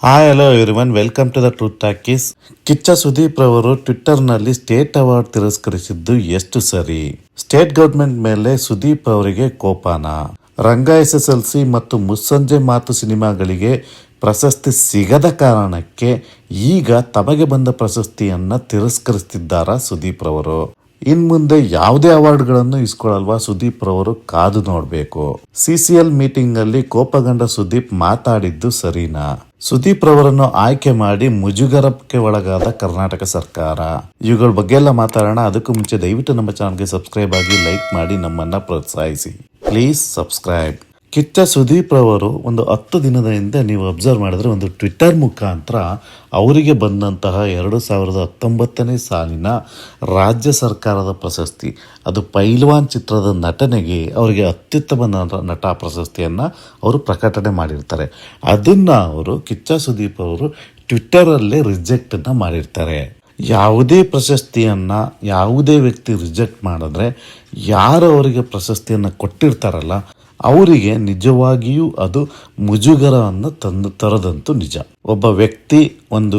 Hi hello everyone, welcome to the Truth Talkies. Kichcha Sudeep ರವರು ಟ್ವಿಟ್ಟರ್ನಲ್ಲಿ state award ತಿರಸ್ಕರಿಸಿದ್ದು ಎಷ್ಟು ಸರಿ? ಸ್ಟೇಟ್ ಗವರ್ಮೆಂಟ್ ಮೇಲೆ ಸುದೀಪ್ ಅವರಿಗೆ ಕೋಪನ? ರಂಗ SSLC ಮತ್ತು ಮುಸ್ಸಂಜೆ ಮಾತು ಸಿನಿಮಾಗಳಿಗೆ ಪ್ರಶಸ್ತಿ ಸಿಗದ ಕಾರಣಕ್ಕೆ ಈಗ ತಮಗೆ ಬಂದ ಪ್ರಶಸ್ತಿಯನ್ನ ತಿರಸ್ಕರಿಸುತ್ತಿದ್ದಾರಾ ಸುದೀಪ್ ರವರು? ಇನ್ ಮುಂದೆ ಯಾವುದೇ ಅವಾರ್ಡ್ಗಳನ್ನು ಇಸ್ಕೊಳ್ಳಲ್ವಾ ಸುದೀಪ್ ರವರು? ಕಾದು ನೋಡಬೇಕು. CCL ಮೀಟಿಂಗ್ ನಲ್ಲಿ ಕೋಪಗೊಂಡ ಸುದೀಪ್ ಮಾತಾಡಿದ್ದು ಸರಿನಾ? ಸುದೀಪ್ ರವರನ್ನು ಆಯ್ಕೆ ಮಾಡಿ ಮುಜುಗರಕ್ಕೆ ಒಳಗಾದ ಕರ್ನಾಟಕ ಸರ್ಕಾರ. ಇವುಗಳ ಬಗ್ಗೆ ಎಲ್ಲ ಮಾತಾಡೋಣ. ಅದಕ್ಕೂ ಮುಂಚೆ ದಯವಿಟ್ಟು ನಮ್ಮ ಚಾನಲ್ಗೆ ಸಬ್ಸ್ಕ್ರೈಬ್ ಆಗಿ, ಲೈಕ್ ಮಾಡಿ ನಮ್ಮನ್ನ ಪ್ರೋತ್ಸಾಹಿಸಿ. Please subscribe. ಕಿಚ್ಚ ಸುದೀಪ್ ರವರು ಒಂದು 10 ದಿನದ ಹಿಂದೆ ನೀವು ಅಬ್ಸರ್ವ್ ಮಾಡಿದ್ರೆ ಒಂದು ಟ್ವಿಟ್ಟರ್ ಮುಖಾಂತರ ಅವರಿಗೆ ಬಂದಂತಹ 2019ನೇ ಸಾಲಿನ ರಾಜ್ಯ ಸರ್ಕಾರದ ಪ್ರಶಸ್ತಿ, ಅದು ಪೈಲ್ವಾನ್ ಚಿತ್ರದ ನಟನೆಗೆ ಅವರಿಗೆ ಅತ್ಯುತ್ತಮ ನಟ ಪ್ರಶಸ್ತಿಯನ್ನು ಅವರು ಪ್ರಕಟಣೆ ಮಾಡಿರ್ತಾರೆ. ಅದನ್ನು ಅವರು ಕಿಚ್ಚ ಸುದೀಪ್ ಅವರು ಟ್ವಿಟ್ಟರಲ್ಲೇ ರಿಜೆಕ್ಟನ್ನು ಮಾಡಿರ್ತಾರೆ. ಯಾವುದೇ ಪ್ರಶಸ್ತಿಯನ್ನು ಯಾವುದೇ ವ್ಯಕ್ತಿ ರಿಜೆಕ್ಟ್ ಮಾಡಿದ್ರೆ ಯಾರು ಅವರಿಗೆ ಪ್ರಶಸ್ತಿಯನ್ನು ಕೊಟ್ಟಿರ್ತಾರಲ್ಲ ಅವರಿಗೆ ನಿಜವಾಗಿಯೂ ಅದು ಮುಜುಗರವನ್ನು ತರದಂತೂ ನಿಜ. ಒಬ್ಬ ವ್ಯಕ್ತಿ ಒಂದು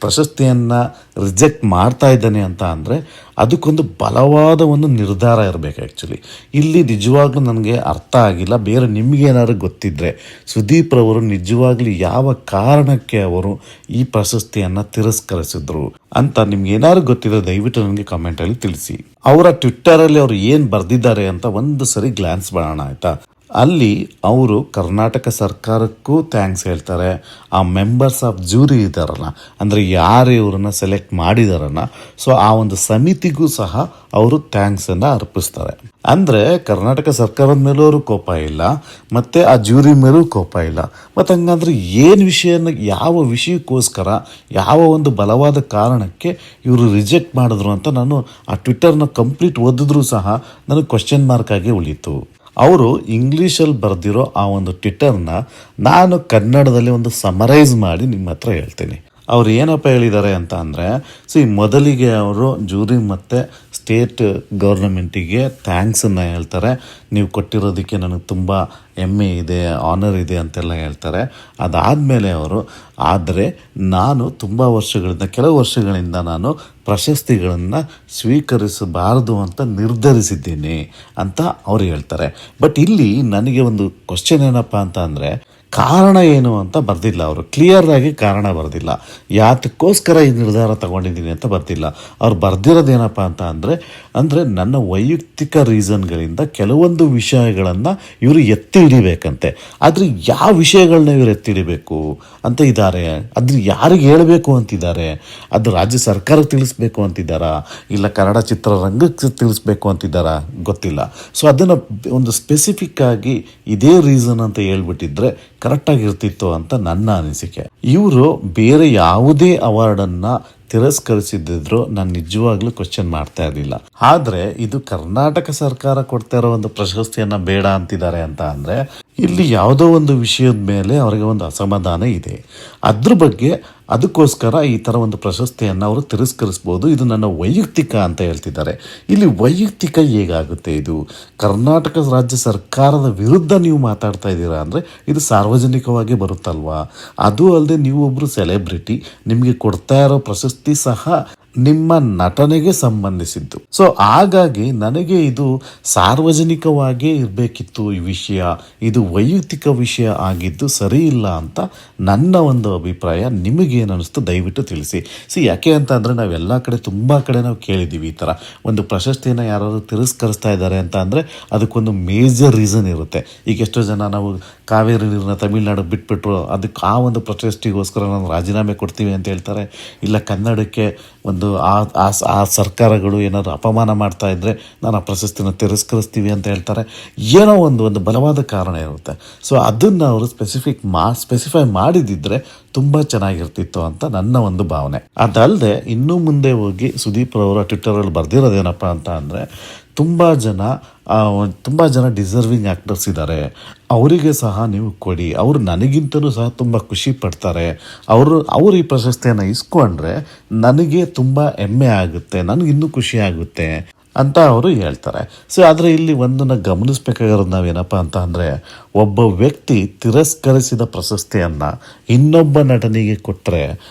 ಪ್ರಶಸ್ತಿಯನ್ನು ರಿಜೆಕ್ಟ್ ಮಾಡ್ತಾ ಇದ್ದಾನೆ ಅಂತ ಅಂದರೆ ಅದಕ್ಕೊಂದು ಬಲವಾದ ಒಂದು ನಿರ್ಧಾರ ಇರಬೇಕು. ಆ್ಯಕ್ಚುಲಿ ಇಲ್ಲಿ ನಿಜವಾಗ್ಲೂ ನನಗೆ ಅರ್ಥ ಆಗಿಲ್ಲ. ಬೇರೆ ನಿಮಗೇನಾದ್ರು ಗೊತ್ತಿದ್ರೆ ಸುದೀಪ್ ರವರು ನಿಜವಾಗ್ಲೂ ಯಾವ ಕಾರಣಕ್ಕೆ ಅವರು ಈ ಪ್ರಶಸ್ತಿಯನ್ನು ತಿರಸ್ಕರಿಸಿದ್ರು ಅಂತ ನಿಮ್ಗೇನಾದ್ರು ಗೊತ್ತಿದ್ರೆ ದಯವಿಟ್ಟು ನನಗೆ ಕಮೆಂಟಲ್ಲಿ ತಿಳಿಸಿ. ಅವರ ಟ್ವಿಟ್ಟರಲ್ಲಿ ಅವರು ಏನು ಬರೆದಿದ್ದಾರೆ ಅಂತ ಒಂದು ಸರಿ ಗ್ಲಾನ್ಸ್ ಮಾಡೋಣ, ಆಯಿತಾ? ಅಲ್ಲಿ ಅವರು ಕರ್ನಾಟಕ ಸರ್ಕಾರಕ್ಕೂ ಥ್ಯಾಂಕ್ಸ್ ಹೇಳ್ತಾರೆ. ಆ ಮೆಂಬರ್ಸ್ ಆಫ್ ಜೂರಿ ಇದ್ದಾರಲ್ಲ, ಅಂದರೆ ಯಾರು ಇವರನ್ನು ಸೆಲೆಕ್ಟ್ ಮಾಡಿದಾರಲ್ಲ, ಸೊ ಆ ಒಂದು ಸಮಿತಿಗೂ ಸಹ ಅವರು ಥ್ಯಾಂಕ್ಸನ್ನು ಅರ್ಪಿಸ್ತಾರೆ. ಅಂದರೆ ಕರ್ನಾಟಕ ಸರ್ಕಾರದ ಮೇಲೂ ಅವರು ಕೋಪ ಇಲ್ಲ, ಮತ್ತು ಆ ಜೂರಿ ಮೇಲೂ ಕೋಪ ಇಲ್ಲ. ಮತ್ತು ಹಂಗಂದ್ರೆ ಏನು ವಿಷಯನ, ಯಾವ ವಿಷಯಕ್ಕೋಸ್ಕರ, ಯಾವ ಒಂದು ಬಲವಾದ ಕಾರಣಕ್ಕೆ ಇವರು ರಿಜೆಕ್ಟ್ ಮಾಡಿದ್ರು ಅಂತ ನಾನು ಆ ಟ್ವಿಟ್ಟರ್ನ ಕಂಪ್ಲೀಟ್ ಓದಿದ್ರೂ ಸಹ ನನಗೆ ಕ್ವಶನ್ ಮಾರ್ಕ್ ಆಗಿ ಉಳೀತು. ಅವರು ಇಂಗ್ಲೀಷಲ್ಲಿ ಬರೆದಿರೋ ಆ ಒಂದು ಟ್ವಿಟ್ಟರ್ನ ನಾನು ಕನ್ನಡದಲ್ಲಿ ಒಂದು ಸಮರೈಸ್ ಮಾಡಿ ನಿಮ್ಮ ಹತ್ರ ಹೇಳ್ತೀನಿ. ಅವ್ರು ಏನಪ್ಪ ಹೇಳಿದ್ದಾರೆ ಅಂತ ಅಂದರೆ, ಮೊದಲಿಗೆ ಅವರು ಜೂರಿ ಮತ್ತು ಸ್ಟೇಟ್ ಗೌರ್ನಮೆಂಟಿಗೆ ಥ್ಯಾಂಕ್ಸನ್ನು ಹೇಳ್ತಾರೆ. ನೀವು ಕೊಟ್ಟಿರೋದಕ್ಕೆ ನನಗೆ ತುಂಬ ಹೆಮ್ಮೆ ಇದೆ, ಆನರ್ ಇದೆ ಅಂತೆಲ್ಲ ಹೇಳ್ತಾರೆ. ಅದಾದಮೇಲೆ ಅವರು, ಆದರೆ ನಾನು ಕೆಲವು ವರ್ಷಗಳಿಂದ ನಾನು ಪ್ರಶಸ್ತಿಗಳನ್ನು ಸ್ವೀಕರಿಸಬಾರದು ಅಂತ ನಿರ್ಧರಿಸಿದ್ದೀನಿ ಅಂತ ಅವ್ರು ಹೇಳ್ತಾರೆ. ಬಟ್ ಇಲ್ಲಿ ನನಗೆ ಒಂದು ಕ್ವಶನ್ ಏನಪ್ಪ ಅಂತ ಅಂದರೆ, ಕಾರಣ ಏನು ಅಂತ ಬರ್ದಿಲ್ಲ. ಅವರು ಕ್ಲಿಯರ್ ಆಗಿ ಕಾರಣ ಬರ್ದಿಲ್ಲ, ಯಾತಕ್ಕೋಸ್ಕರ ಈ ನಿರ್ಧಾರ ತಗೊಂಡಿದ್ದೀನಿ ಅಂತ ಬರ್ದಿಲ್ಲ. ಅವ್ರು ಬರ್ದಿರೋದೇನಪ್ಪ ಅಂತ ಅಂದರೆ ನನ್ನ ವೈಯಕ್ತಿಕ ರೀಸನ್ಗಳಿಂದ ಕೆಲವೊಂದು ವಿಷಯಗಳನ್ನು ಇವರು ಎತ್ತಿ ಹಿಡಿಬೇಕಂತೆ. ಆದರೆ ಯಾವ ವಿಷಯಗಳನ್ನ ಇವರು ಎತ್ತಿ ಹಿಡಿಬೇಕು ಅಂತ ಇದ್ದಾರೆ, ಅದ್ರ ಯಾರಿಗೆ ಹೇಳಬೇಕು ಅಂತಿದ್ದಾರೆ, ಅದು ರಾಜ್ಯ ಸರ್ಕಾರಕ್ಕೆ ತಿಳಿಸ್ಬೇಕು ಅಂತಿದ್ದಾರಾ, ಇಲ್ಲ ಕನ್ನಡ ಚಿತ್ರರಂಗಕ್ಕೆ ತಿಳಿಸ್ಬೇಕು ಅಂತಿದ್ದಾರಾ ಗೊತ್ತಿಲ್ಲ. ಸೊ ಅದನ್ನು ಒಂದು ಸ್ಪೆಸಿಫಿಕ್ ಆಗಿ ಇದೇ ರೀಸನ್ ಅಂತ ಹೇಳ್ಬಿಟ್ಟಿದ್ರೆ ಕರೆಕ್ಟಾಗಿರ್ತಿತ್ತು ಅಂತ ನನ್ನ ಅನಿಸಿಕೆ. ಇವರು ಬೇರೆ ಯಾವುದೇ ಅವಾರ್ಡನ್ನು ತಿರಸ್ಕರಿಸಿದ್ರು ನಾನು ನಿಜವಾಗ್ಲೂ ಕ್ವಶನ್ ಮಾಡ್ತಾ ಇರಲಿಲ್ಲ. ಆದರೆ ಇದು ಕರ್ನಾಟಕ ಸರ್ಕಾರ ಕೊಡ್ತಾ ಇರೋ ಒಂದು ಪ್ರಶಸ್ತಿಯನ್ನು ಬೇಡ ಅಂತಿದ್ದಾರೆ ಅಂತ ಅಂದರೆ ಇಲ್ಲಿ ಯಾವುದೋ ಒಂದು ವಿಷಯದ ಮೇಲೆ ಅವರಿಗೆ ಒಂದು ಅಸಮಾಧಾನ ಇದೆ. ಅದ್ರ ಬಗ್ಗೆ ಅದಕ್ಕೋಸ್ಕರ ಈ ಥರ ಒಂದು ಪ್ರಶಸ್ತಿಯನ್ನು ಅವರು ತಿರಸ್ಕರಿಸ್ಬೋದು, ಇದು ನನ್ನ ವೈಯಕ್ತಿಕ ಅಂತ ಹೇಳ್ತಿದ್ದಾರೆ. ಇಲ್ಲಿ ವೈಯಕ್ತಿಕ ಹೇಗಾಗುತ್ತೆ? ಇದು ಕರ್ನಾಟಕ ರಾಜ್ಯ ಸರ್ಕಾರದ ವಿರುದ್ಧ ನೀವು ಮಾತಾಡ್ತಾ ಇದ್ದೀರಾ ಅಂದರೆ ಇದು ಸಾರ್ವಜನಿಕವಾಗಿ ಬರುತ್ತಲ್ವಾ? ಅದು ಅಲ್ಲದೆ ನೀವು ಒಬ್ಬರು ಸೆಲೆಬ್ರಿಟಿ, ನಿಮಗೆ ಕೊಡ್ತಾ ಇರೋ ಪ್ರಶಸ್ತಿ ಸಹ ನಿಮ್ಮ ನಟನೆಗೆ ಸಂಬಂಧಿಸಿದ್ದು. ಸೊ ಹಾಗಾಗಿ ನನಗೆ ಇದು ಸಾರ್ವಜನಿಕವಾಗಿ ಇರಬೇಕಿತ್ತು ಈ ವಿಷಯ, ಇದು ವೈಯಕ್ತಿಕ ವಿಷಯ ಆಗಿದ್ದು ಸರಿ ಇಲ್ಲ ಅಂತ ನನ್ನ ಒಂದು ಅಭಿಪ್ರಾಯ. ನಿಮಗೇನು ಅನಿಸ್ತು ದಯವಿಟ್ಟು ತಿಳಿಸಿ. ಯಾಕೆ ಅಂತ ಅಂದರೆ ನಾವೆಲ್ಲ ಕಡೆ ತುಂಬ ಕಡೆ ನಾವು ಕೇಳಿದ್ದೀವಿ ಈ ಥರ ಒಂದು ಪ್ರಶಸ್ತಿಯನ್ನು ಯಾರಾದರೂ ತಿರಸ್ಕರಿಸ್ತಾ ಇದ್ದಾರೆ ಅಂತ ಅಂದರೆ ಅದಕ್ಕೊಂದು ಮೇಜರ್ ರೀಸನ್ ಇರುತ್ತೆ. ಈಗ ಎಷ್ಟೋ ಜನ ನಾವು ಕಾವೇರಿ ನೀರನ್ನ ತಮಿಳ್ನಾಡು ಬಿಟ್ಬಿಟ್ರು, ಅದಕ್ಕೆ ಆ ಒಂದು ಪ್ರಶಸ್ತಿಗೋಸ್ಕರ ನಾವು ರಾಜೀನಾಮೆ ಕೊಡ್ತೀವಿ ಅಂತ ಹೇಳ್ತಾರೆ. ಇಲ್ಲ ಕನ್ನಡಕ್ಕೆ ಒಂದು ಆ ಸರ್ಕಾರಗಳು ಏನಾದರೂ ಅಪಮಾನ ಮಾಡ್ತಾ ಇದ್ದರೆ ನಾನು ಆ ಪ್ರಶಸ್ತಿನ ತಿರಸ್ಕರಿಸ್ತೀವಿ ಅಂತ ಹೇಳ್ತಾರೆ. ಏನೋ ಒಂದು ಬಲವಾದ ಕಾರಣ ಇರುತ್ತೆ. ಸೊ ಅದನ್ನು ಅವರು ಸ್ಪೆಸಿಫೈ ಮಾಡಿದಿದ್ರೆ ತುಂಬ ಚೆನ್ನಾಗಿರ್ತಿತ್ತು ಅಂತ ನನ್ನ ಒಂದು ಭಾವನೆ. ಅದಲ್ಲದೆ ಇನ್ನೂ ಮುಂದೆ ಹೋಗಿ ಸುದೀಪ್ ರವರ ಟ್ವಿಟ್ಟರಲ್ಲಿ ಬರ್ದಿರೋದೇನಪ್ಪ ಅಂತ ಅಂದರೆ, ತುಂಬ ಜನ ಡಿಸರ್ವಿಂಗ್ ಆ್ಯಕ್ಟರ್ಸ್ ಇದ್ದಾರೆ, ಅವರಿಗೆ ಸಹ ನೀವು ಕೊಡಿ, ಅವರು ನನಗಿಂತಲೂ ಸಹ ತುಂಬ ಖುಷಿ ಪಡ್ತಾರೆ, ಅವರು ಈ ಪ್ರಶಸ್ತಿಯನ್ನು ಇಸ್ಕೊಂಡ್ರೆ ನನಗೆ ತುಂಬ ಹೆಮ್ಮೆ ಆಗುತ್ತೆ, ನನಗಿನ್ನೂ ಖುಷಿ ಆಗುತ್ತೆ ಅಂತ ಅವರು ಹೇಳ್ತಾರೆ. ಸೊ ಆದರೆ ಇಲ್ಲಿ ಒಂದನ್ನು ಗಮನಿಸ್ಬೇಕಾಗಿರೋದು ನಾವೇನಪ್ಪ ಅಂತ ಅಂದರೆ, ಒಬ್ಬ ವ್ಯಕ್ತಿ ತಿರಸ್ಕರಿಸಿದ ಪ್ರಶಸ್ತಿಯನ್ನು ಇನ್ನೊಬ್ಬ ನಟನಿಗೆ ಕೊಟ್ಟರೆ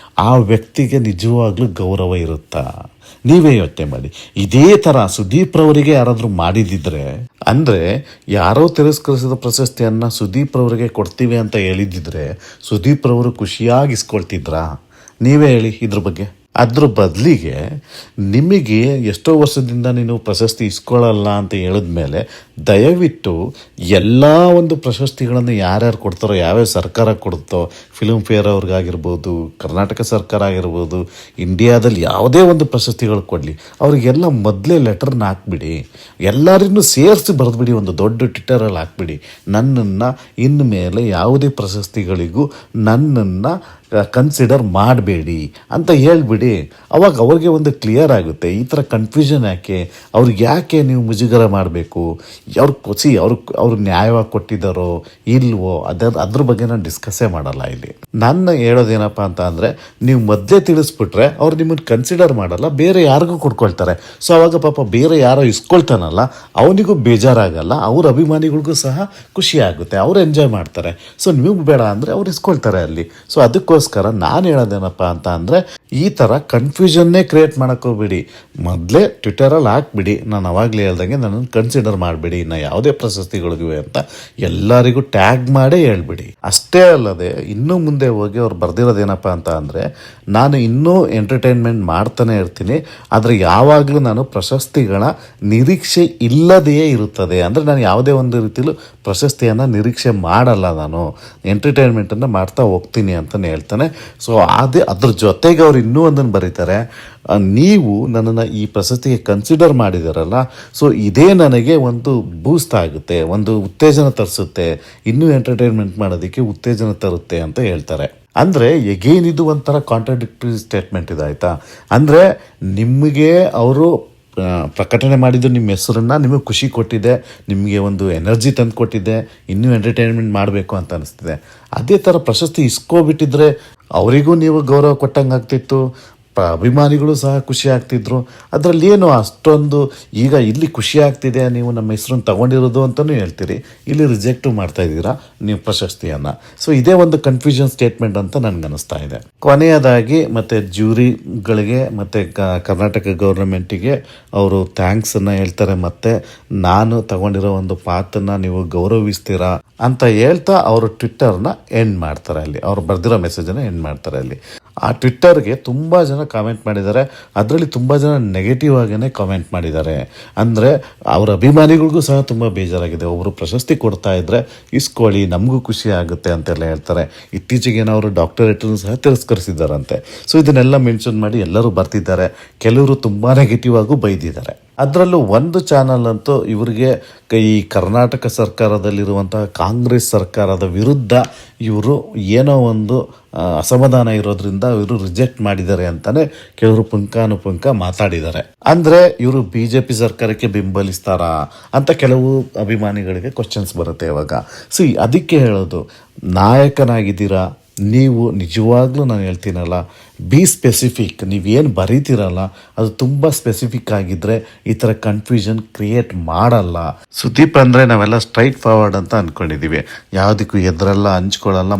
ಆ ವ್ಯಕ್ತಿಗೆ ನಿಜವಾಗ್ಲೂ ಗೌರವ ಇರುತ್ತಾ? ನೀವೇ ಯೋಚನೆ ಮಾಡಿ. ಇದೇ ಥರ ಸುದೀಪ್ ರವರಿಗೆ ಯಾರಾದರೂ ಮಾಡಿದಿದ್ರೆ, ಅಂದರೆ ಯಾರೋ ತಿರಸ್ಕರಿಸಿದ ಪ್ರಶಸ್ತಿಯನ್ನು ಸುದೀಪ್ ರವರಿಗೆ ಕೊಡ್ತೀವಿ ಅಂತ ಹೇಳಿದ್ದಿದ್ರೆ ಸುದೀಪ್ ರವರು ಖುಷಿಯಾಗಿ ಇಸ್ಕೊಳ್ತಿದ್ರಾ? ನೀವೇ ಹೇಳಿ ಇದ್ರ ಬಗ್ಗೆ. ಅದ್ರ ಬದಲಿಗೆ ನಿಮಗೆ ಎಷ್ಟೋ ವರ್ಷದಿಂದ ನೀನು ಪ್ರಶಸ್ತಿ ಇಸ್ಕೊಳ್ಳಲ್ಲ ಅಂತ ಹೇಳಿದ್ಮೇಲೆ ದಯವಿಟ್ಟು ಎಲ್ಲ ಒಂದು ಪ್ರಶಸ್ತಿಗಳನ್ನು ಯಾರ್ಯಾರು ಕೊಡ್ತಾರೋ, ಯಾವ್ಯಾವ ಸರ್ಕಾರ ಕೊಡುತ್ತೋ, ಫಿಲ್ಮ್ ಫೇರ್ ಅವ್ರಿಗಾಗಿರ್ಬೋದು, ಕರ್ನಾಟಕ ಸರ್ಕಾರ ಆಗಿರ್ಬೋದು, ಇಂಡಿಯಾದಲ್ಲಿ ಯಾವುದೇ ಒಂದು ಪ್ರಶಸ್ತಿಗಳು ಕೊಡಲಿ, ಅವರಿಗೆಲ್ಲ ಮೊದಲೇ ಲೆಟರ್ನ ಹಾಕ್ಬಿಡಿ, ಎಲ್ಲರನ್ನೂ ಸೇರಿಸಿ ಬರೆದ್ಬಿಡಿ, ಒಂದು ದೊಡ್ಡ ಟ್ವಿಟ್ಟರಲ್ಲಿ ಹಾಕ್ಬಿಡಿ, ನನ್ನನ್ನು ಇನ್ಮೇಲೆ ಯಾವುದೇ ಪ್ರಶಸ್ತಿಗಳಿಗೂ ನನ್ನನ್ನು ಕನ್ಸಿಡರ್ ಮಾಡಬೇಡಿ ಅಂತ ಹೇಳ್ಬಿಡಿ. ಅವಾಗ ಅವ್ರಿಗೆ ಒಂದು ಕ್ಲಿಯರ್ ಆಗುತ್ತೆ. ಈ ಥರ ಕನ್ಫ್ಯೂಷನ್ ಯಾಕೆ, ಅವ್ರಿಗೆ ಯಾಕೆ ನೀವು ಮುಜುಗರ ಮಾಡಬೇಕು? ಅವ್ರು ನ್ಯಾಯವಾಗಿ ಕೊಟ್ಟಿದ್ದಾರೋ ಇಲ್ವೋ ಅದ್ರ ಬಗ್ಗೆ ನಾನು ಡಿಸ್ಕಸ್ಸೇ ಮಾಡಲ್ಲ ಇಲ್ಲಿ. ನನ್ನ ಹೇಳೋದೇನಪ್ಪ ಅಂತ ಅಂದರೆ, ನೀವು ಮೊದಲೇ ತಿಳಿಸ್ಬಿಟ್ರೆ ಅವ್ರು ನಿಮ್ಮನ್ನು ಕನ್ಸಿಡರ್ ಮಾಡಲ್ಲ, ಬೇರೆ ಯಾರಿಗೂ ಕೊಡ್ಕೊಳ್ತಾರೆ. ಸೊ ಅವಾಗ ಪಾಪ ಬೇರೆ ಯಾರೋ ಇಸ್ಕೊಳ್ತಾನಲ್ಲ ಅವನಿಗೂ ಬೇಜಾರಾಗಲ್ಲ, ಅವ್ರ ಅಭಿಮಾನಿಗಳಿಗೂ ಸಹ ಖುಷಿ ಆಗುತ್ತೆ, ಅವ್ರು ಎಂಜಾಯ್ ಮಾಡ್ತಾರೆ. ಸೊ ನೀವು ಬೇಡ ಅಂದರೆ ಅವ್ರು ಇಸ್ಕೊಳ್ತಾರೆ ಅಲ್ಲಿ. ಸೊ ಅದಕ್ಕೋಸ್ಕರ ನಾನು ಹೇಳೋದೇನಪ್ಪ ಅಂತ ಅಂದರೆ, ಈ ಥರ ಕನ್ಫ್ಯೂಷನ್ನೇ ಕ್ರಿಯೇಟ್ ಮಾಡೋಕ್ಕೋಗ್ಬಿಡಿ. ಮೊದಲೇ ಟ್ವಿಟರಲ್ಲಿ ಹಾಕ್ಬಿಡಿ, ನಾನು ಅವಾಗಲೇ ಹೇಳ್ದಂಗೆ ನನ್ನನ್ನು ಕನ್ಸಿಡರ್ ಮಾಡಬೇಡಿ ಇನ್ನು ಯಾವುದೇ ಪ್ರಶಸ್ತಿಗಳಿಗೂ ಅಂತ ಎಲ್ಲರಿಗೂ ಟ್ಯಾಗ್ ಮಾಡೇ ಹೇಳ್ಬಿಡಿ. ಅಷ್ಟೇ ಅಲ್ಲದೆ ಇನ್ನೂ ಮುಂದೆ ಹೋಗಿ ಅವ್ರು ಬರ್ದಿರೋದೇನಪ್ಪ ಅಂತ ಅಂದರೆ, ನಾನು ಇನ್ನೂ ಎಂಟರ್ಟೈನ್ಮೆಂಟ್ ಮಾಡ್ತಾನೆ ಇರ್ತೀನಿ, ಆದರೆ ಯಾವಾಗಲೂ ನಾನು ಪ್ರಶಸ್ತಿಗಳ ನಿರೀಕ್ಷೆ ಇಲ್ಲದೆಯೇ ಇರುತ್ತದೆ. ಅಂದರೆ ನಾನು ಯಾವುದೇ ಒಂದು ರೀತಿಯಲ್ಲೂ ಪ್ರಶಸ್ತಿಯನ್ನು ನಿರೀಕ್ಷೆ ಮಾಡಲ್ಲ, ನಾನು ಎಂಟರ್ಟೈನ್ಮೆಂಟನ್ನು ಮಾಡ್ತಾ ಹೋಗ್ತೀನಿ ಅಂತಲೇ ಹೇಳ್ತಾನೆ. ಸೊ ಅದ್ರ ಜೊತೆಗೆ ಅವ್ರು ಇನ್ನೂ ಒಂದನ್ನು ಬರೀತಾರೆ, ನೀವು ನನ್ನನ್ನು ಈ ಪ್ರಶಸ್ತಿಗೆ ಕನ್ಸಿಡರ್ ಮಾಡಿದಾರಲ್ಲ, ಸೊ ಇದೇ ನನಗೆ ಒಂದು ಬೂಸ್ಟ್ ಆಗುತ್ತೆ, ಒಂದು ಉತ್ತೇಜನ ತರಿಸುತ್ತೆ, ಇನ್ನೂ ಎಂಟರ್ಟೈನ್ಮೆಂಟ್ ಮಾಡೋದಕ್ಕೆ ಉತ್ತೇಜನ ತರುತ್ತೆ ಅಂತ ಹೇಳ್ತಾರೆ. ಅಂದರೆ ಎಗೇನ್ ಇದು ಒಂಥರ ಕಾಂಟ್ರಾಡಿಕ್ಟರಿ ಸ್ಟೇಟ್ಮೆಂಟ್ ಇದೆ, ಆಯಿತಾ? ಅಂದರೆ ನಿಮಗೆ ಅವರು ಪ್ರಕಟಣೆ ಮಾಡಿದ್ದು ನಿಮ್ಮ ಹೆಸರನ್ನು ನಿಮಗೆ ಖುಷಿ ಕೊಟ್ಟಿದೆ, ನಿಮಗೆ ಒಂದು ಎನರ್ಜಿ ತಂದು ಕೊಟ್ಟಿದೆ, ಇನ್ನೂ ಎಂಟರ್ಟೈನ್ಮೆಂಟ್ ಮಾಡಬೇಕು ಅಂತ ಅನಿಸ್ತಿದೆ. ಅದೇ ಥರ ಪ್ರಶಸ್ತಿ ಇಸ್ಕೊಬಿಟ್ಟಿದ್ರೆ ಅವರಿಗೂ ನೀವು ಗೌರವ ಕೊಟ್ಟಂಗೆ ಆಗ್ತಿತ್ತು, ಅಭಿಮಾನಿಗಳು ಸಹ ಖುಷಿ ಆಗ್ತಿದ್ರು. ಅದರಲ್ಲಿ ಏನು ಅಷ್ಟೊಂದು ಈಗ ಇಲ್ಲಿ ಖುಷಿ ಆಗ್ತಿದೆ, ನೀವು ನಮ್ಮ ಹೆಸರನ್ನು ತಗೊಂಡಿರೋದು ಅಂತಲೂ ಹೇಳ್ತೀರಿ, ಇಲ್ಲಿ ರಿಜೆಕ್ಟು ಮಾಡ್ತಾ ಇದ್ದೀರಾ ನೀವು ಪ್ರಶಸ್ತಿಯನ್ನು. ಸೊ ಇದೇ ಒಂದು ಕನ್ಫ್ಯೂಷನ್ ಸ್ಟೇಟ್ಮೆಂಟ್ ಅಂತ ನನಗೆ ಅನಿಸ್ತಾ ಇದೆ. ಕೊನೆಯದಾಗಿ ಮತ್ತು ಜ್ಯೂರಿಗಳಿಗೆ ಮತ್ತು ಕರ್ನಾಟಕ ಗೌರ್ಮೆಂಟಿಗೆ ಅವರು ಥ್ಯಾಂಕ್ಸನ್ನು ಹೇಳ್ತಾರೆ, ಮತ್ತು ನಾನು ತಗೊಂಡಿರೋ ಒಂದು ಪಾತನ್ನು ನೀವು ಗೌರವಿಸ್ತೀರಾ ಅಂತ ಹೇಳ್ತಾ ಅವರು ಟ್ವಿಟ್ಟರ್ನ ಎಂಡ್ ಮಾಡ್ತಾರೆ. ಅಲ್ಲಿ ಅವ್ರು ಬರೆದಿರೋ ಮೆಸೇಜನ್ನು ಎಂಡ್ ಮಾಡ್ತಾರೆ. ಅಲ್ಲಿ ಆ ಟ್ವಿಟ್ಟರ್ಗೆ ತುಂಬ ಜನ ಕಾಮೆಂಟ್ ಮಾಡಿದ್ದಾರೆ, ಅದರಲ್ಲಿ ತುಂಬ ಜನ ನೆಗೆಟಿವ್ ಆಗೇ ಕಾಮೆಂಟ್ ಮಾಡಿದ್ದಾರೆ. ಅಂದರೆ ಅವರ ಅಭಿಮಾನಿಗಳಿಗೂ ಸಹ ತುಂಬ ಬೇಜಾರಾಗಿದೆ. ಒಬ್ಬರು ಪ್ರಶಸ್ತಿ ಕೊಡ್ತಾ ಇದ್ದರೆ ಇಸ್ಕೊಳ್ಳಿ, ನಮಗೂ ಖುಷಿ ಆಗುತ್ತೆ ಅಂತೆಲ್ಲ ಹೇಳ್ತಾರೆ. ಇತ್ತೀಚೆಗೆ ಅವರು ಡಾಕ್ಟರೇಟನ್ನು ಸಹ ತಿರಸ್ಕರಿಸಿದ್ದಾರಂತೆ. ಸೊ ಇದನ್ನೆಲ್ಲ ಮೆನ್ಷನ್ ಮಾಡಿ ಎಲ್ಲರೂ ಬರ್ತಿದ್ದಾರೆ. ಕೆಲವರು ತುಂಬ ನೆಗೆಟಿವ್ ಆಗೂ ಬೈದಿದ್ದಾರೆ. ಅದರಲ್ಲೂ ಒಂದು ಚಾನಲ್ ಅಂತೂ ಇವರಿಗೆ ಈ ಕರ್ನಾಟಕ ಸರ್ಕಾರದಲ್ಲಿರುವಂತಹ ಕಾಂಗ್ರೆಸ್ ಸರ್ಕಾರದ ವಿರುದ್ಧ ಇವರು ಏನೋ ಒಂದು ಅಸಮಾಧಾನ ಇರೋದ್ರಿಂದ ಇವರು ರಿಜೆಕ್ಟ್ ಮಾಡಿದ್ದಾರೆ ಅಂತಾನೆ ಕೆಲವರು ಪುಂಖಾನುಪುಂಖ ಮಾತಾಡಿದ್ದಾರೆ. ಅಂದರೆ ಇವರು BJP ಸರ್ಕಾರಕ್ಕೆ ಬೆಂಬಲಿಸ್ತಾರಾ ಅಂತ ಕೆಲವು ಅಭಿಮಾನಿಗಳಿಗೆ ಕ್ವಶನ್ಸ್ ಬರುತ್ತೆ ಇವಾಗ. ಅದಕ್ಕೆ ಹೇಳೋದು, ನಾಯಕನಾಗಿದ್ದೀರಾ ನೀವು, ನಿಜವಾಗ್ಲೂ ನಾನು ಹೇಳ್ತೀನಲ್ಲ, ಬಿ ಸ್ಪೆಸಿಫಿಕ್. ನೀವೇನು ಬರೀತಿರಲ್ಲ ಅದು ತುಂಬ ಸ್ಪೆಸಿಫಿಕ್ ಆಗಿದ್ದರೆ ಈ ಥರ ಕನ್ಫ್ಯೂಷನ್ ಕ್ರಿಯೇಟ್ ಮಾಡಲ್ಲ. ಸುದೀಪ್ ಅಂದರೆ ನಾವೆಲ್ಲ ಸ್ಟ್ರೈಟ್ ಫಾರ್ವರ್ಡ್ ಅಂತ ಅಂದ್ಕೊಂಡಿದ್ದೀವಿ, ಯಾವುದಕ್ಕೂ ಎದುರೆಲ್ಲ ಹಂಚ್ಕೊಳ್ಳಲ್ಲ,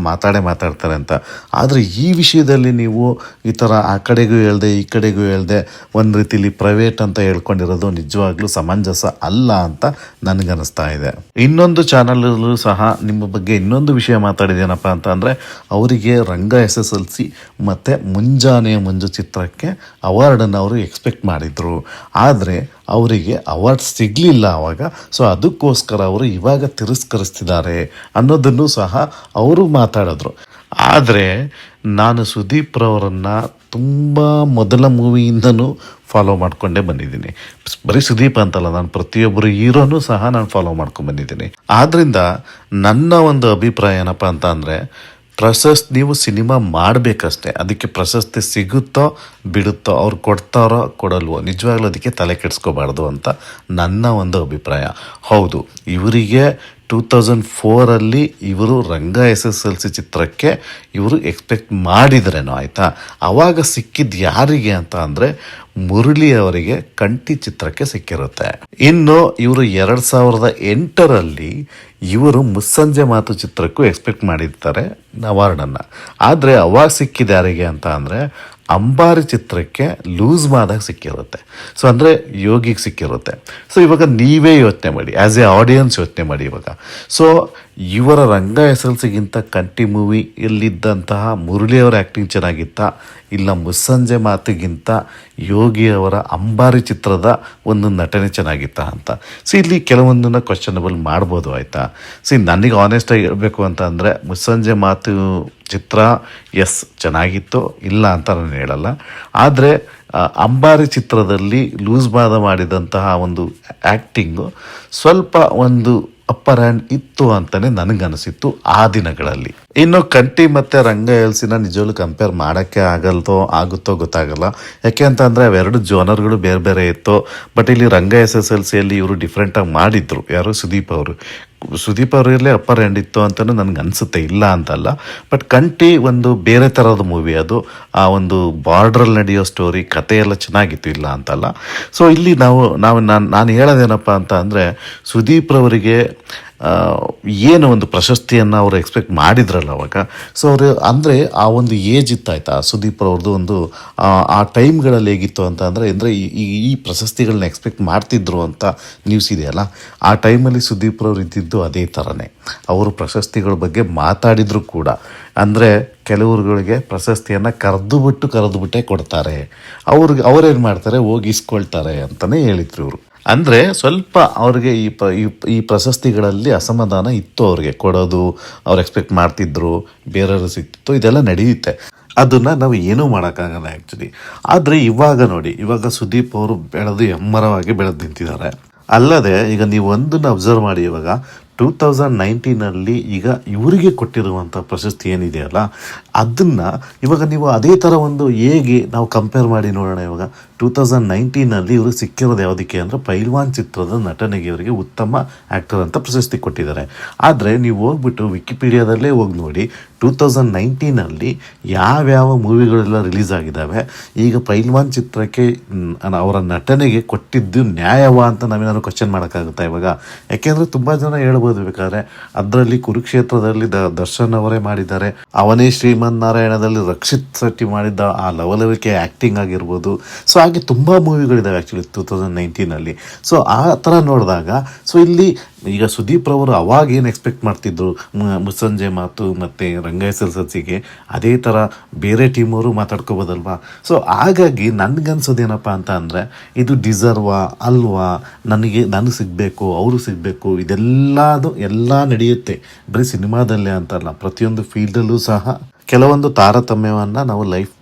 ಮಾತಾಡ್ತಾರೆ ಅಂತ. ಆದರೆ ಈ ವಿಷಯದಲ್ಲಿ ನೀವು ಈ ಥರ ಆ ಕಡೆಗೂ ಹೇಳ್ದೆ ಈ ಕಡೆಗೂ ಹೇಳ್ದೆ ಒಂದು ರೀತಿಲಿ ಪ್ರೈವೇಟ್ ಅಂತ ಹೇಳ್ಕೊಂಡಿರೋದು ನಿಜವಾಗ್ಲೂ ಸಮಂಜಸ ಅಲ್ಲ ಅಂತ ನನಗನ್ನಿಸ್ತಾ ಇದೆ. ಇನ್ನೊಂದು ಚಾನಲಲ್ಲೂ ಸಹ ನಿಮ್ಮ ಬಗ್ಗೆ ಇನ್ನೊಂದು ವಿಷಯ ಮಾತಾಡಿದೇನಪ್ಪ ಅಂತ ಅಂದರೆ, ಅವರಿಗೆ ರಂಗ SSLC ಮತ್ತು ಮುಂಜಾನೆ ಮಂಜು ಚಿತ್ರಕ್ಕೆ ಅವಾರ್ಡನ್ನು ಅವರು ಎಕ್ಸ್ಪೆಕ್ಟ್ ಮಾಡಿದರು, ಆದರೆ ಅವರಿಗೆ ಅವಾರ್ಡ್ ಸಿಗಲಿಲ್ಲ ಆವಾಗ. ಸೊ ಅದಕ್ಕೋಸ್ಕರ ಅವರು ಇವಾಗ ತಿರಸ್ಕರಿಸ್ತಿದ್ದಾರೆ ಅನ್ನೋದನ್ನು ಸಹ ಅವರು ಮಾತಾಡಿದ್ರು. ಆದರೆ ನಾನು ಸುದೀಪ್ ರವರನ್ನು ತುಂಬ ಮೊದಲ ಮೂವಿಯಿಂದನೂ ಫಾಲೋ ಮಾಡ್ಕೊಂಡೇ ಬಂದಿದ್ದೀನಿ. ಬರೀ ಸುದೀಪ್ ಅಂತಲ್ಲ, ನಾನು ಪ್ರತಿಯೊಬ್ಬರು ಹೀರೋನೂ ಸಹ ನಾನು ಫಾಲೋ ಮಾಡ್ಕೊಂಡು ಬಂದಿದ್ದೀನಿ. ಆದ್ದರಿಂದ ನನ್ನ ಒಂದು ಅಭಿಪ್ರಾಯ ಏನಪ್ಪ ಅಂತ ಅಂದರೆ, ಪ್ರಶಸ್ತಿ ನೀವು ಸಿನಿಮಾ ಮಾಡಬೇಕಷ್ಟೆ, ಅದಕ್ಕೆ ಪ್ರಶಸ್ತಿ ಸಿಗುತ್ತೋ ಬಿಡುತ್ತೋ, ಅವ್ರು ಕೊಡ್ತಾರೋ ಕೊಡಲ್ವೋ ನಿಜವಾಗ್ಲೂ ಅದಕ್ಕೆ ತಲೆ ಕೆಡಿಸ್ಕೋಬಾರ್ದು ಅಂತ ನನ್ನ ಒಂದು ಅಭಿಪ್ರಾಯ. ಹೌದು, ಇವರಿಗೆ 2004 ಇವರು ರಂಗ SSLC ಚಿತ್ರಕ್ಕೆ ಇವರು ಎಕ್ಸ್ಪೆಕ್ಟ್ ಮಾಡಿದ್ರೇನೋ, ಆಯಿತಾ? ಆವಾಗ ಸಿಕ್ಕಿದ್ದು ಯಾರಿಗೆ ಅಂತ ಅಂದರೆ ಮುರಳಿ ಅವರಿಗೆ ಕಂಠಿ ಚಿತ್ರಕ್ಕೆ ಸಿಕ್ಕಿರುತ್ತೆ. ಇನ್ನು ಇವರು 2008ರಲ್ಲಿ ಇವರು ಮುಸ್ಸಂಜೆ ಮಾತು ಚಿತ್ರಕ್ಕೂ ಎಕ್ಸ್ಪೆಕ್ಟ್ ಮಾಡಿರ್ತಾರೆ ಅವಾರ್ಡನ್ನು. ಆದರೆ ಅವಾರ್ಡ್ ಸಿಕ್ಕಿದೆ ಯಾರಿಗೆ ಅಂತ ಅಂದರೆ ಅಂಬಾರಿ ಚಿತ್ರಕ್ಕೆ ಲೂಸ್ ಮಾದಾಗ ಸಿಕ್ಕಿರುತ್ತೆ. ಸೊ ಅಂದರೆ ಯೋಗಿಗೆ ಸಿಕ್ಕಿರುತ್ತೆ. ಸೊ ಇವಾಗ ನೀವೇ ಯೋಚನೆ ಮಾಡಿ, ಆ್ಯಸ್ ಎ ಆಡಿಯನ್ಸ್ ಯೋಚನೆ ಮಾಡಿ ಇವಾಗ. ಸೊ ಇವರ ರಂಗ ಎಸೆಲ್ಸಿಗಿಂತ ಕಂಠಿ ಮೂವಿಯಲ್ಲಿದ್ದಂತಹ ಮುರಳಿಯವರ ಆ್ಯಕ್ಟಿಂಗ್ ಚೆನ್ನಾಗಿತ್ತಾ, ಇಲ್ಲ ಮುಸ್ಸಂಜೆ ಮಾತಿಗಿಂತ ಯೋಗಿಯವರ ಅಂಬಾರಿ ಚಿತ್ರದ ಒಂದು ನಟನೆ ಚೆನ್ನಾಗಿತ್ತಾ ಅಂತ. ಸೊ ಇಲ್ಲಿ ಕೆಲವೊಂದನ್ನು ಕ್ವಶನಬಲ್ ಮಾಡ್ಬೋದು, ಆಯಿತಾ. ನನಗೆ ಆನೆಸ್ಟಾಗಿ ಹೇಳಬೇಕು ಅಂತ ಅಂದರೆ ಮುಸ್ಸಂಜೆ ಮಾತು ಚಿತ್ರ ಚೆನ್ನಾಗಿತ್ತು, ಇಲ್ಲ ಅಂತ ನಾನು ಹೇಳಲ್ಲ. ಆದರೆ ಅಂಬಾರಿ ಚಿತ್ರದಲ್ಲಿ ಲೂಸ್ ಬಾದ ಮಾಡಿದಂತಹ ಒಂದು ಆ್ಯಕ್ಟಿಂಗು ಸ್ವಲ್ಪ ಒಂದು ಅಪ್ಪರ್ ಹ್ಯಾಂಡ್ ಇತ್ತು ಅಂತಲೇ ನನಗನಿಸಿತ್ತು ಆ ದಿನಗಳಲ್ಲಿ. ಇನ್ನು ಕಂಠಿ ಮತ್ತು ರಂಗ ಎಲ್ಸಿನ ನಿಜವಾಗ್ಲೂ ಕಂಪೇರ್ ಮಾಡೋಕ್ಕೆ ಆಗುತ್ತೋ ಗೊತ್ತಾಗಲ್ಲ. ಯಾಕೆ ಅಂತ ಅಂದರೆ ಅವೆರಡು ಜೋನರ್ಗಳು ಬೇರೆ ಬೇರೆ ಇತ್ತು. ಬಟ್ ಇಲ್ಲಿ ರಂಗ SSLCಯಲ್ಲಿ ಇವರು ಡಿಫ್ರೆಂಟಾಗಿ ಮಾಡಿದ್ರು. ಯಾರು ಸುದೀಪ್ ಅವರಲ್ಲಿ ಅಪ್ಪರ್ ಹ್ಯಾಂಡ್ ಇತ್ತು ಅಂತಲೂ ನನಗೆ ಅನಿಸುತ್ತೆ, ಇಲ್ಲ ಅಂತಲ್ಲ. ಬಟ್ ಕಂಠಿ ಒಂದು ಬೇರೆ ಥರದ ಮೂವಿ, ಅದು ಆ ಒಂದು ಬಾರ್ಡ್ರಲ್ಲಿ ನಡೆಯೋ ಸ್ಟೋರಿ, ಕತೆ ಎಲ್ಲ ಚೆನ್ನಾಗಿತ್ತು, ಇಲ್ಲ ಅಂತಲ್ಲ. ಸೊ ಇಲ್ಲಿ ನಾನು ಹೇಳೋದೇನಪ್ಪ ಅಂತ ಅಂದರೆ ಸುದೀಪ್ರವರಿಗೆ ಏನು ಒಂದು ಪ್ರಶಸ್ತಿಯನ್ನು ಅವರು ಎಕ್ಸ್ಪೆಕ್ಟ್ ಮಾಡಿದ್ರಲ್ಲ ಅವಾಗ. ಸೊ ಅವರು ಅಂದರೆ ಆ ಒಂದು ಏಜ್ ಇತ್ತಾಯ್ತಾ ಸುದೀಪ್ ಅವ್ರದ್ದು ಒಂದು ಆ ಟೈಮ್ಗಳಲ್ಲಿ ಹೇಗಿತ್ತು ಅಂತ ಅಂದರೆ ಈ ಪ್ರಶಸ್ತಿಗಳನ್ನ ಎಕ್ಸ್ಪೆಕ್ಟ್ ಮಾಡ್ತಿದ್ರು ಅಂತ ನ್ಯೂಸ್ ಇದೆಯಲ್ಲ, ಆ ಟೈಮಲ್ಲಿ ಸುದೀಪ್ ಅವ್ರು ಇದ್ದಿದ್ದು ಅದೇ ಥರನೇ. ಅವರು ಪ್ರಶಸ್ತಿಗಳ ಬಗ್ಗೆ ಮಾತಾಡಿದ್ರು ಕೂಡ. ಅಂದರೆ ಕೆಲವ್ರುಗಳಿಗೆ ಪ್ರಶಸ್ತಿಯನ್ನು ಕರೆದುಬಿಟ್ಟೇ ಕೊಡ್ತಾರೆ, ಅವ್ರೇನು ಮಾಡ್ತಾರೆ, ಹೋಗಿ ಇಸ್ಕೊಳ್ತಾರೆ ಅಂತಲೇ ಹೇಳಿದ್ರು ಇವರು. ಅಂದರೆ ಸ್ವಲ್ಪ ಅವ್ರಿಗೆ ಈ ಪ್ರಶಸ್ತಿಗಳಲ್ಲಿ ಅಸಮಾಧಾನ ಇತ್ತು, ಅವ್ರಿಗೆ ಕೊಡೋದು ಅವ್ರು ಎಕ್ಸ್ಪೆಕ್ಟ್ ಮಾಡ್ತಿದ್ರು, ಬೇರೆಯವರು ಸಿಕ್ತಿತ್ತು, ಇದೆಲ್ಲ ನಡೆಯುತ್ತೆ. ಅದನ್ನು ನಾವು ಏನೂ ಮಾಡೋಕ್ಕಾಗಲ್ಲ ಆ್ಯಕ್ಚುಲಿ. ಆದರೆ ಇವಾಗ ನೋಡಿ, ಇವಾಗ ಸುದೀಪ್ ಅವರು ಎಮ್ಮರವಾಗಿ ಬೆಳೆದು ನಿಂತಿದ್ದಾರೆ. ಅಲ್ಲದೆ ಈಗ ನೀವು ಒಂದನ್ನು ಅಬ್ಸರ್ವ್ ಮಾಡಿ, ಇವಾಗ 2019ನಲ್ಲಿ ಈಗ ಇವರಿಗೆ ಕೊಟ್ಟಿರುವಂಥ ಪ್ರಶಸ್ತಿ ಏನಿದೆಯಲ್ಲ, ಅದನ್ನು ಇವಾಗ ನೀವು ಅದೇ ಥರ ಒಂದು ಹೇಗೆ ನಾವು ಕಂಪೇರ್ ಮಾಡಿ ನೋಡೋಣ. ಇವಾಗ 2019ನಲ್ಲಿ ಇವರು ಸಿಕ್ಕಿರೋದು ಯಾವುದಕ್ಕೆ ಅಂದರೆ ಪೈಲ್ವಾನ್ ಚಿತ್ರದ ನಟನೆಗೆ ಇವರಿಗೆ ಉತ್ತಮ ಆ್ಯಕ್ಟರ್ ಅಂತ ಪ್ರಶಸ್ತಿ ಕೊಟ್ಟಿದ್ದಾರೆ. ಆದರೆ ನೀವು ಹೋಗ್ಬಿಟ್ಟು ವಿಕಿಪೀಡಿಯಾದಲ್ಲೇ ಹೋಗಿ ನೋಡಿ 2019ನಲ್ಲಿ ಯಾವ್ಯಾವ ಮೂವಿಗಳೆಲ್ಲ ರಿಲೀಸ್ ಆಗಿದ್ದಾವೆ, ಈಗ ಪೈಲ್ವಾನ್ ಚಿತ್ರಕ್ಕೆ ಅವರ ನಟನೆಗೆ ಕೊಟ್ಟಿದ್ದು ನ್ಯಾಯವಾ ಅಂತ ನಾವೇನಾದ್ರು ಕ್ವಶನ್ ಮಾಡೋಕ್ಕಾಗುತ್ತಾ ಇವಾಗ? ಯಾಕೆಂದರೆ ತುಂಬ ಜನ ಹೇಳ್ಬೋದು ಬೇಕಾದ್ರೆ, ಅದರಲ್ಲಿ ಕುರುಕ್ಷೇತ್ರದಲ್ಲಿ ದರ್ಶನ್ ಅವರೇ ಮಾಡಿದ್ದಾರೆ, ಅವನೇ ಶ್ರೀಮನ್ನಾರಾಯಣದಲ್ಲಿ ರಕ್ಷಿತ್ ಶೆಟ್ಟಿ ಮಾಡಿದ್ದ ಆ ಲವಲವಿಕೆ ಆ್ಯಕ್ಟಿಂಗ್ ಆಗಿರ್ಬೋದು. ಸೊ ಹಾಗೆ ತುಂಬ ಮೂವಿಗಳಿದ್ದಾವೆ ಆ್ಯಕ್ಚುಲಿ 2019ನಲ್ಲಿ. ಸೊ ಆ ಥರ ನೋಡಿದಾಗ, ಸೊ ಇಲ್ಲಿ ಈಗ ಸುದೀಪ್ ರವರು ಅವಾಗ ಏನು ಎಕ್ಸ್ಪೆಕ್ಟ್ ಮಾಡ್ತಿದ್ರು ಮುಸ್ಸಂಜೆ ಮಾತು ಮತ್ತು ರಂಗ SSLCಗೆ, ಅದೇ ಥರ ಬೇರೆ ಟೀಮವರು ಮಾತಾಡ್ಕೋಬೋದಲ್ವಾ. ಸೊ ಹಾಗಾಗಿ ನನಗನ್ಸೋದೇನಪ್ಪ ಅಂತ ಅಂದರೆ ಇದು ಡಿಸರ್ವಾ ಅಲ್ವಾ, ನನಗೆ ಸಿಗಬೇಕು, ಅವರು ಸಿಗಬೇಕು, ಎಲ್ಲ ನಡೆಯುತ್ತೆ. ಬರೀ ಸಿನಿಮಾದಲ್ಲೇ ಅಂತಲ್ಲ, ಪ್ರತಿಯೊಂದು ಫೀಲ್ಡಲ್ಲೂ ಸಹ ಕೆಲವೊಂದು ತಾರತಮ್ಯವನ್ನು ನಾವು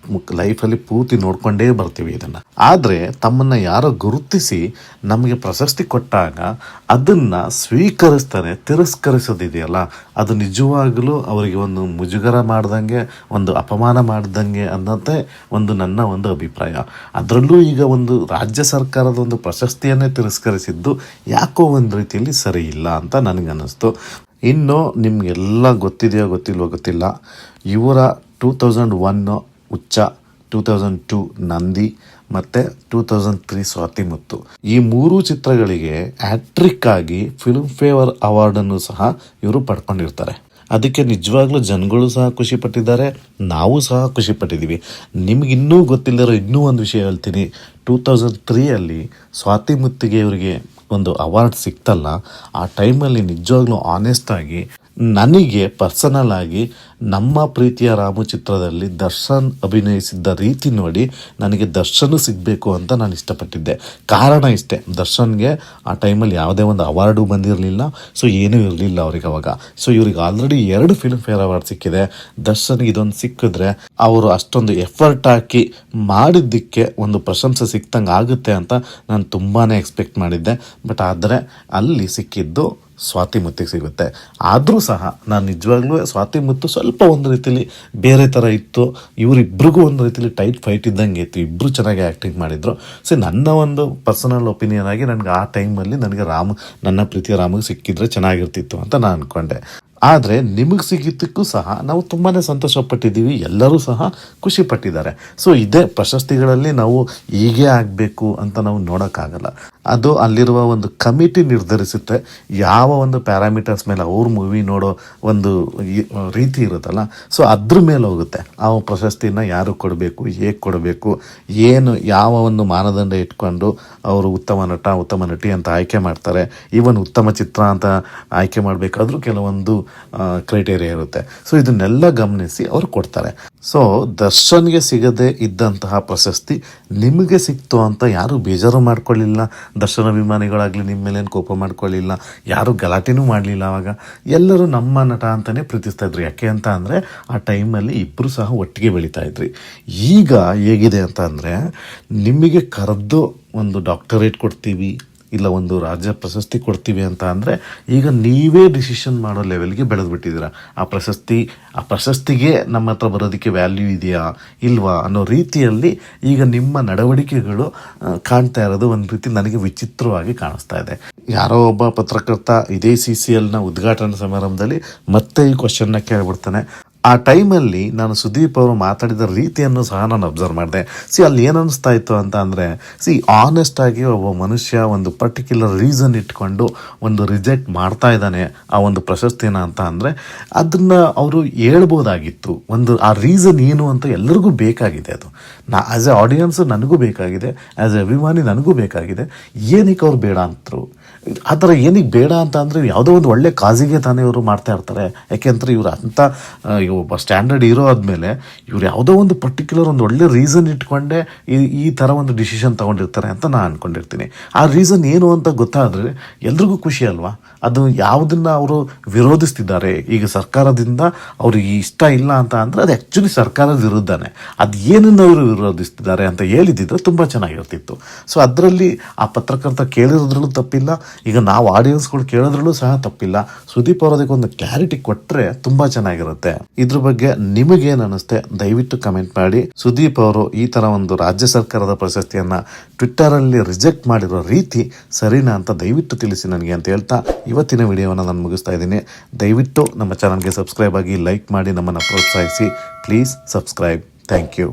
ಲೈಫಲ್ಲಿ ಪೂರ್ತಿ ನೋಡ್ಕೊಂಡೇ ಬರ್ತೀವಿ ಇದನ್ನು. ಆದರೆ ತಮ್ಮನ್ನು ಯಾರೋ ಗುರುತಿಸಿ ನಮಗೆ ಪ್ರಶಸ್ತಿ ಕೊಟ್ಟಾಗ ಅದನ್ನು ಸ್ವೀಕರಿಸ್ತಾರೆ, ತಿರಸ್ಕರಿಸೋದಿದೆಯಲ್ಲ, ಅದು ನಿಜವಾಗಲೂ ಅವರಿಗೆ ಒಂದು ಮುಜುಗರ ಮಾಡ್ದಂಗೆ, ಒಂದು ಅಪಮಾನ ಮಾಡ್ದಂಗೆ ಅನ್ನೋದೇ ನನ್ನ ಒಂದು ಅಭಿಪ್ರಾಯ. ಅದರಲ್ಲೂ ಈಗ ಒಂದು ರಾಜ್ಯ ಸರ್ಕಾರದ ಒಂದು ಪ್ರಶಸ್ತಿಯನ್ನೇ ತಿರಸ್ಕರಿಸಿದ್ದು ಯಾಕೋ ಒಂದು ರೀತಿಯಲ್ಲಿ ಸರಿ ಇಲ್ಲ ಅಂತ ನನಗನ್ನಿಸ್ತು. ಇನ್ನು ನಿಮಗೆಲ್ಲ ಗೊತ್ತಿದೆಯೋ ಗೊತ್ತಿಲ್ಲ, ಇವರ 2001 ಹುಚ್ಚ, 2002 ನಂದಿ ಮತ್ತು 2003 ಸ್ವಾತಿ ಮುತ್ತು, ಈ 3 ಚಿತ್ರಗಳಿಗೆ ಹ್ಯಾಟ್ರಿಕ್ ಆಗಿ ಫಿಲ್ಮ್ ಫೇವರ್ ಅವಾರ್ಡನ್ನು ಸಹ ಇವರು ಪಡ್ಕೊಂಡಿರ್ತಾರೆ. ಅದಕ್ಕೆ ನಿಜವಾಗ್ಲೂ ಜನಗಳು ಸಹ ಖುಷಿಪಟ್ಟಿದ್ದಾರೆ, ನಾವು ಸಹ ಖುಷಿಪಟ್ಟಿದ್ದೀವಿ. ನಿಮಗಿನ್ನೂ ಗೊತ್ತಿಲ್ಲದಿರೋ ಇನ್ನೂ ಒಂದು ವಿಷಯ ಹೇಳ್ತೀನಿ. 2003ಯಲ್ಲಿ ಸ್ವಾತಿ ಮುತ್ತಿಗೆ ಇವರಿಗೆ ಒಂದು ಅವಾರ್ಡ್ ಸಿಕ್ತಲ್ಲ, ಆ ಟೈಮಲ್ಲಿ ನಿಜವಾಗ್ಲೂ ಆನೆಸ್ಟಾಗಿ ನನಗೆ ಪರ್ಸನಲ್ ಆಗಿ ನಮ್ಮ ಪ್ರೀತಿಯ ರಾಮು ಚಿತ್ರದಲ್ಲಿ ದರ್ಶನ್ ಅಭಿನಯಿಸಿದ್ದ ರೀತಿ ನೋಡಿ ನನಗೆ ದರ್ಶನ್ ಸಿಗಬೇಕು ಅಂತ ನಾನು ಇಷ್ಟಪಟ್ಟಿದ್ದೆ. ಕಾರಣ ಇಷ್ಟೇ, ದರ್ಶನ್ಗೆ ಆ ಟೈಮಲ್ಲಿ ಯಾವುದೇ ಒಂದು ಅವಾರ್ಡು ಬಂದಿರಲಿಲ್ಲ, ಸೊ ಏನೂ ಇರಲಿಲ್ಲ ಅವ್ರಿಗೆ ಅವಾಗ. ಸೊ ಇವ್ರಿಗೆ ಆಲ್ರೆಡಿ 2 ಫಿಲ್ಮ್ ಫೇರ್ ಅವಾರ್ಡ್ ಸಿಕ್ಕಿದೆ. ದರ್ಶನ್ಗೆ ಇದೊಂದು ಸಿಕ್ಕಿದ್ರೆ ಅವರು ಅಷ್ಟೊಂದು ಎಫರ್ಟ್ ಹಾಕಿ ಮಾಡಿದ್ದಕ್ಕೆ ಒಂದು ಪ್ರಶಂಸೆ ಸಿಕ್ತಂಗೆ ಆಗುತ್ತೆ ಅಂತ ನಾನು ತುಂಬಾ ಎಕ್ಸ್ಪೆಕ್ಟ್ ಮಾಡಿದ್ದೆ. ಬಟ್ ಆದರೆ ಅಲ್ಲಿ ಸಿಕ್ಕಿದ್ದು ಸ್ವಾತಿ ಮುತ್ತಿಗೆ ಸಿಗುತ್ತೆ. ಆದರೂ ಸಹ ನಾನು ನಿಜವಾಗ್ಲೂ ಸ್ವಾತಿ ಮುತ್ತು ಸ್ವಲ್ಪ ಒಂದು ರೀತಿಯಲ್ಲಿ ಬೇರೆ ಥರ ಇತ್ತು, ಇವರಿಬ್ರಿಗೂ ಒಂದು ರೀತಿಯಲ್ಲಿ ಟೈಟ್ ಫೈಟ್ ಇದ್ದಂಗೆ ಇತ್ತು, ಇಬ್ಬರು ಚೆನ್ನಾಗಿ ಆ್ಯಕ್ಟಿಂಗ್ ಮಾಡಿದರು. ಸೊ ನನ್ನ ಒಂದು ಪರ್ಸನಲ್ ಒಪಿನಿಯನ್ ಆಗಿ ನನಗೆ ಆ ಟೈಮಲ್ಲಿ ನನಗೆ ನನ್ನ ಪ್ರೀತಿಯ ರಾಮಗೆ ಸಿಕ್ಕಿದ್ರೆ ಚೆನ್ನಾಗಿರ್ತಿತ್ತು ಅಂತ ನಾನು ಅಂದ್ಕೊಂಡೆ. ಆದರೆ ನಿಮಗೆ ಸಿಗಿದ್ದಕ್ಕೂ ಸಹ ನಾವು ತುಂಬಾ ಸಂತೋಷ ಪಟ್ಟಿದ್ದೀವಿ, ಎಲ್ಲರೂ ಸಹ ಖುಷಿ ಪಟ್ಟಿದ್ದಾರೆ. ಸೊ ಇದೇ ಪ್ರಶಸ್ತಿಗಳಲ್ಲಿ ನಾವು ಹೀಗೆ ಆಗಬೇಕು ಅಂತ ನಾವು ನೋಡೋಕ್ಕಾಗಲ್ಲ. ಅದು ಅಲ್ಲಿರುವ ಒಂದು ಕಮಿಟಿ ನಿರ್ಧರಿಸುತ್ತೆ ಯಾವ ಒಂದು ಪ್ಯಾರಾಮೀಟರ್ಸ್ ಮೇಲೆ ಅವ್ರ ಮೂವಿ ನೋಡೋ ಒಂದು ರೀತಿ ಇರುತ್ತಲ್ಲ, ಸೊ ಅದ್ರ ಮೇಲೆ ಹೋಗುತ್ತೆ ಆ ಪ್ರಶಸ್ತಿನ ಯಾರು ಕೊಡಬೇಕು, ಹೇಗೆ ಕೊಡಬೇಕು, ಏನು ಯಾವ ಒಂದು ಮಾನದಂಡ ಇಟ್ಕೊಂಡು ಅವರು ಉತ್ತಮ ನಟ ಉತ್ತಮ ನಟಿ ಅಂತ ಆಯ್ಕೆ ಮಾಡ್ತಾರೆ. ಈವನ್ ಉತ್ತಮ ಚಿತ್ರ ಅಂತ ಆಯ್ಕೆ ಮಾಡಬೇಕಾದ್ರೂ ಕೆಲವೊಂದು ಕ್ರೈಟೇರಿಯಾ ಇರುತ್ತೆ. ಸೊ ಇದನ್ನೆಲ್ಲ ಗಮನಿಸಿ ಅವ್ರು ಕೊಡ್ತಾರೆ. ಸೊ ದರ್ಶನ್ಗೆ ಸಿಗದೆ ಇದ್ದಂತಹ ಪ್ರಶಸ್ತಿ ನಿಮಗೆ ಸಿಕ್ತು ಅಂತ ಯಾರು ಬೇಜಾರು ಮಾಡ್ಕೊಳ್ಳಿಲ್ಲ, ದರ್ಶನ್ ಅಭಿಮಾನಿಗಳಾಗಲಿ ನಿಮ್ಮ ಮೇಲೇನು ಕೋಪ ಮಾಡ್ಕೊಳ್ಳಿಲ್ಲ, ಯಾರು ಗಲಾಟೆನೂ ಮಾಡಲಿಲ್ಲ. ಆವಾಗ ಎಲ್ಲರೂ ನಮ್ಮ ನಟ ಅಂತಲೇ ಪ್ರೀತಿಸ್ತಾ ಇದ್ರು. ಯಾಕೆ ಅಂತ ಅಂದರೆ ಆ ಟೈಮಲ್ಲಿ ಇಬ್ಬರು ಸಹ ಒಟ್ಟಿಗೆ ಬೆಳೀತಾ ಇದ್ರಿ. ಈಗ ಹೇಗಿದೆ ಅಂತ ಅಂದರೆ ನಿಮಗೆ ಕರೆದು ಒಂದು ಡಾಕ್ಟರೇಟ್ ಕೊಡ್ತೀವಿ, ಇಲ್ಲ ಒಂದು ರಾಜ್ಯ ಪ್ರಶಸ್ತಿ ಕೊಡ್ತೀವಿ ಅಂತ ಅಂದರೆ ಈಗ ನೀವೇ ಡಿಸಿಷನ್ ಮಾಡೋ ಲೆವೆಲ್ಗೆ ಬೆಳೆದ್ಬಿಟ್ಟಿದ್ದೀರ. ಆ ಪ್ರಶಸ್ತಿಗೆ ನಮ್ಮ ಹತ್ರ ಬರೋದಕ್ಕೆ ವ್ಯಾಲ್ಯೂ ಇದೆಯಾ ಇಲ್ವಾ ಅನ್ನೋ ರೀತಿಯಲ್ಲಿ ಈಗ ನಿಮ್ಮ ನಡವಳಿಕೆಗಳು ಕಾಣ್ತಾ ಇರೋದು ಒಂದು ರೀತಿ ನನಗೆ ವಿಚಿತ್ರವಾಗಿ ಕಾಣಿಸ್ತಾ ಇದೆ. ಯಾರೋ ಒಬ್ಬ ಪತ್ರಕರ್ತ ಇದೇ CCLನ ಉದ್ಘಾಟನಾ ಸಮಾರಂಭದಲ್ಲಿ ಮತ್ತೆ ಈ ಕ್ವಶನ್ನ ಕೇಳಿಬಿಡ್ತಾನೆ. ಆ ಟೈಮಲ್ಲಿ ನಾನು ಸುದೀಪ್ ಅವರು ಮಾತಾಡಿದ ರೀತಿಯನ್ನು ಸಹ ನಾನು ಅಬ್ಸರ್ವ್ ಮಾಡಿದೆ. ಅಲ್ಲಿ ಏನು ಅನ್ನಿಸ್ತಾ ಇತ್ತು ಅಂತ ಅಂದರೆ ಆನೆಸ್ಟ್ ಆಗಿ ಒಬ್ಬ ಮನುಷ್ಯ ಒಂದು ಪರ್ಟಿಕ್ಯುಲರ್ ರೀಸನ್ ಇಟ್ಕೊಂಡು ಒಂದು ರಿಜೆಕ್ಟ್ ಮಾಡ್ತಾ ಇದ್ದಾನೆ ಆ ಒಂದು ಪ್ರಶಸ್ತಿನ ಅಂತ ಅಂದರೆ ಅದನ್ನು ಅವರು ಹೇಳ್ಬೋದಾಗಿತ್ತು. ಆ ರೀಸನ್ ಏನು ಅಂತ ಎಲ್ಲರಿಗೂ ಬೇಕಾಗಿದೆ. ಅದು ಆ್ಯಸ್ ಎ ಆಡಿಯನ್ಸ್ ನನಗೂ ಬೇಕಾಗಿದೆ, ಆ್ಯಸ್ ಎ ಅಭಿಮಾನಿ ನನಗೂ ಬೇಕಾಗಿದೆ. ಏನಕ್ಕೆ ಅವ್ರು ಬೇಡ ಅಂತರು? ಆ ಥರ ಏನಕ್ಕೆ ಬೇಡ ಅಂತ ಅಂದರೆ ಯಾವುದೋ ಒಂದು ಒಳ್ಳೆ ಕಾಜಿಗೆ ತಾನೇ ಇವರು ಮಾಡ್ತಾ ಇರ್ತಾರೆ. ಯಾಕೆಂದರೆ ಇವರು ಅಂಥ ಒಬ್ಬ ಸ್ಟ್ಯಾಂಡರ್ಡ್ ಹೀರೋ ಆದಮೇಲೆ ಇವ್ರು ಯಾವುದೋ ಒಂದು ಪರ್ಟಿಕ್ಯುಲರ್ ಒಂದು ಒಳ್ಳೆ ರೀಸನ್ ಇಟ್ಕೊಂಡೇ ಈ ಥರ ಒಂದು ಡಿಸಿಷನ್ ತೊಗೊಂಡಿರ್ತಾರೆ ಅಂತ ನಾನು ಅಂದ್ಕೊಂಡಿರ್ತೀನಿ. ಆ ರೀಸನ್ ಏನು ಅಂತ ಗೊತ್ತಾದರೆ ಎಲ್ರಿಗೂ ಖುಷಿ ಅಲ್ವಾ? ಅದು ಯಾವುದನ್ನು ಅವರು ವಿರೋಧಿಸ್ತಿದ್ದಾರೆ ಈಗ ಸರ್ಕಾರದಿಂದ ಅವ್ರಿಗೆ ಇಷ್ಟ ಇಲ್ಲ ಅಂತ ಅಂದರೆ ಅದು ಆ್ಯಕ್ಚುಲಿ ಸರ್ಕಾರದ ವಿರುದ್ಧನೇ. ಅದು ಏನನ್ನು ಅವರು ವಿರೋಧಿಸ್ತಿದ್ದಾರೆ ಅಂತ ಹೇಳಿದಿದ್ರೆ ತುಂಬ ಚೆನ್ನಾಗಿರ್ತಿತ್ತು. ಸೊ ಅದರಲ್ಲಿ ಆ ಪತ್ರಕರ್ತ ಕೇಳಿರೋದ್ರಲ್ಲೂ ತಪ್ಪಿಲ್ಲ, ಈಗ ನಾವು ಆಡಿಯನ್ಸ್ಗಳು ಕೇಳೋದ್ರಲ್ಲೂ ಸಹ ತಪ್ಪಿಲ್ಲ. ಸುದೀಪ್ ಅವರು ಅದಕ್ಕೆ ಒಂದು ಕ್ಲಾರಿಟಿ ಕೊಟ್ಟರೆ ತುಂಬ ಚೆನ್ನಾಗಿರುತ್ತೆ. ಇದ್ರ ಬಗ್ಗೆ ನಿಮಗೇನು ಅನ್ನಿಸುತ್ತೆ ದಯವಿಟ್ಟು ಕಮೆಂಟ್ ಮಾಡಿ. ಸುದೀಪ್ ಅವರು ಈ ಥರ ಒಂದು ರಾಜ್ಯ ಸರ್ಕಾರದ ಪ್ರಶಸ್ತಿಯನ್ನು ಟ್ವಿಟ್ಟರಲ್ಲಿ ರಿಜೆಕ್ಟ್ ಮಾಡಿರೋ ರೀತಿ ಸರಿನಾ ಅಂತ ದಯವಿಟ್ಟು ತಿಳಿಸಿ ನನಗೆ ಅಂತ ಹೇಳ್ತಾ ಇವತ್ತಿನ ವಿಡಿಯೋವನ್ನು ನಾನು ಮುಗಿಸ್ತಾ ಇದ್ದೀನಿ. ದಯವಿಟ್ಟು ನಮ್ಮ ಚಾನಲ್ಗೆ ಸಬ್ಸ್ಕ್ರೈಬ್ ಆಗಿ, ಲೈಕ್ ಮಾಡಿ, ನಮ್ಮನ್ನು ಪ್ರೋತ್ಸಾಹಿಸಿ. Please subscribe. Thank you.